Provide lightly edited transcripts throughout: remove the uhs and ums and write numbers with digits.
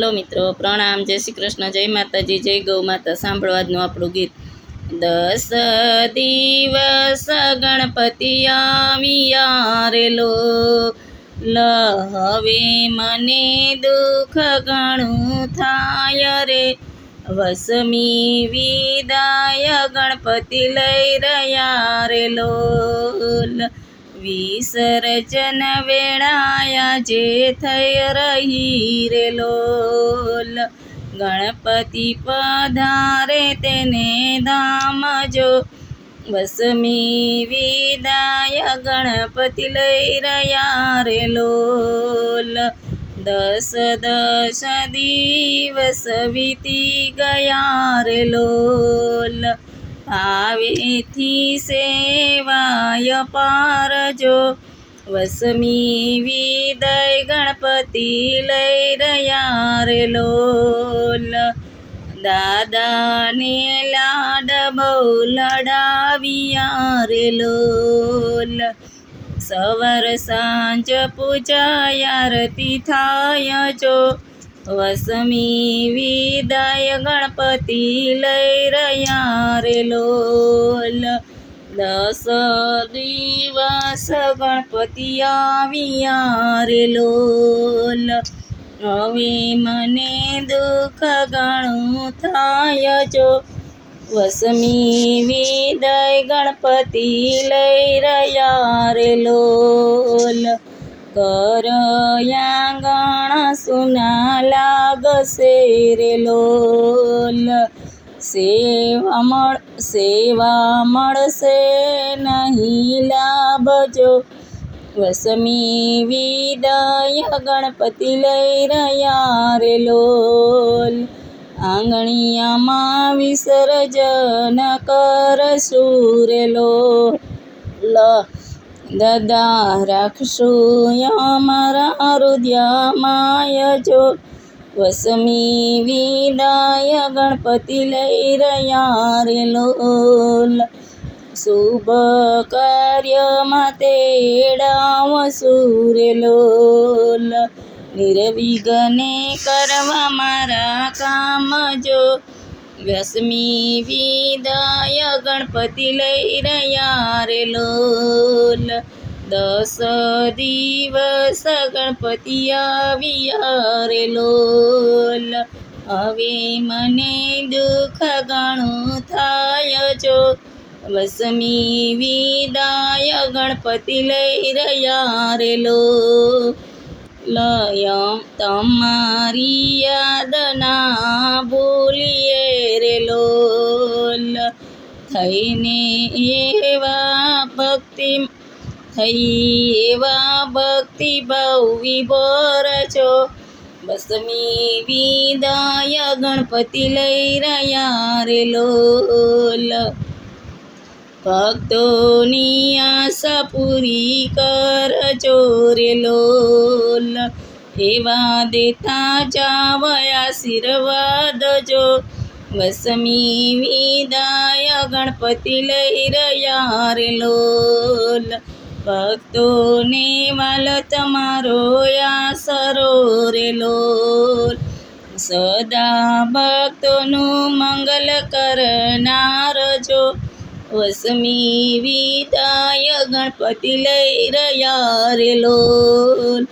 Hello મિત્રો, પ્રણામ, જય શ્રી કૃષ્ણ, જય માતાજી, જય ગૌ માતા. સાંભળો આજનું આપણું ગીત. 10 દિવસ ગણપતિ આવ્યા રે લો, હવે મને દુઃખ ઘણું થાય રે. વસમી વિદાય ગણપતિ લઈ રહ્યા રે લોલ, વિસર્જન વેળાયા જે થઈ રહી રે લોલ. ગણપતિ પધારે તેને ધામ જો, વસમી વિદાય ગણપતિ લઈ રહ્યા રે લોલ. 10 દિવસ વીતી ગયા રે લોલ, ભાવેથી સેવાય પારજો. વસમી વિદાય ગણપતિ લઈ રહ્યા રે લોલ, દાદાને લાડ બહુ લડાવ્યા રે લોલ. સવાર સાંજ પૂજા આરતી થાય જો, વસમી વિદાય ગણપતિ લઈ રહ્યા રે લોલ. 10 દિવસ ગણપતિ આવ્યા રે લોલ, હવે મને દુઃખ ઘણું થાય જો. વસમી વિદાય ગણપતિ લઈ રહ્યા રે લોલ. ઘર આંગણ સુના લાગશે રે લોલ, સેવા મળશે નહીં લાભજો. વસમી વિદાય ગણપતિ લઈ રહ્યા રે લોલ, આંગણિયામાં વિસર્જન કરશું રે લોલ. દાદા રાખશું અમારા હૃદયમાં જો, વસમી વિદાય ગણપતિ લઈ રહ્યા રે લોલ. શુભ કાર્યમાં તેડાવશું રે લોલ, નિર્વિઘ્ને કરવા મારા કામ જો. વસમી વિદાય ગણપતિ લઈ રહ્યા રે લોલ, 10 દિવસ ગણપતિ આવ્યા રે લોલ, હવે મને દુઃખ ઘણું થાય જો. વસમી વિદાય ગણપતિ લઈ રહ્યા રે લોલ, તમારી યાદ ના ભૂલીએ રે લોલ. થઈને એવા ભક્તિ ભાવ વિભોર છો. વસમી વિદાય ગણપતિ લઈ રહ્યા રે લોલ, ભક્તોની આશા પૂરી કરજો રે લોલ. એવા દેતા જાવ આશીર્વાદ જો, વસમી વિદાય ગણપતિ લઈ રહ્યા રે લોલ. ભક્તોને વાલ તમારો આશરો રે લોલ, સદા ભક્તોનું મંગલ કરનાર જો. વસમી વિદાય ગણપતિ લઈ રહ્યા રે લોલ,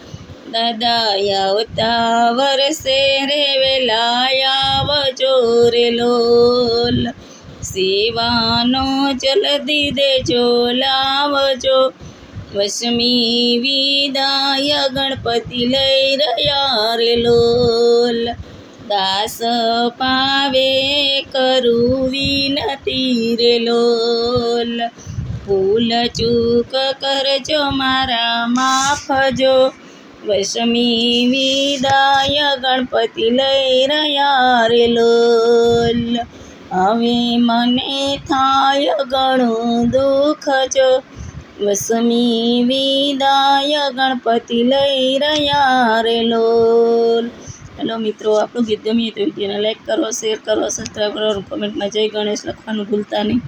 દાદા આવતા વર્ષે રે વેલા આવજો રે લોલ. સેવાનો જલ્દી દેજો લાવજો, વસમી વિદાય ગણપતિ લઈ રહ્યા રે લોલ. દાસ પાવે કરું વિનતી રે લોલ, ભૂલ ચૂક કરજો મારા માફજો. વસમી વિદાય ગણપતિ લઈ રહ્યા રે લોલ, હવે મને થાય ઘણું દુઃખ જો. વસમી વિદાય ગણપતિ લઈ રહ્યા રે લોલ. હેલો મિત્રો, આપણું ગીત ગમ્યું તો વિડીયોને લાઈક કરો, શેર કરો, સબસ્ક્રાઈબ કરો, કોમેન્ટમાં જય ગણેશ લખવાનું ભૂલતા નહીં.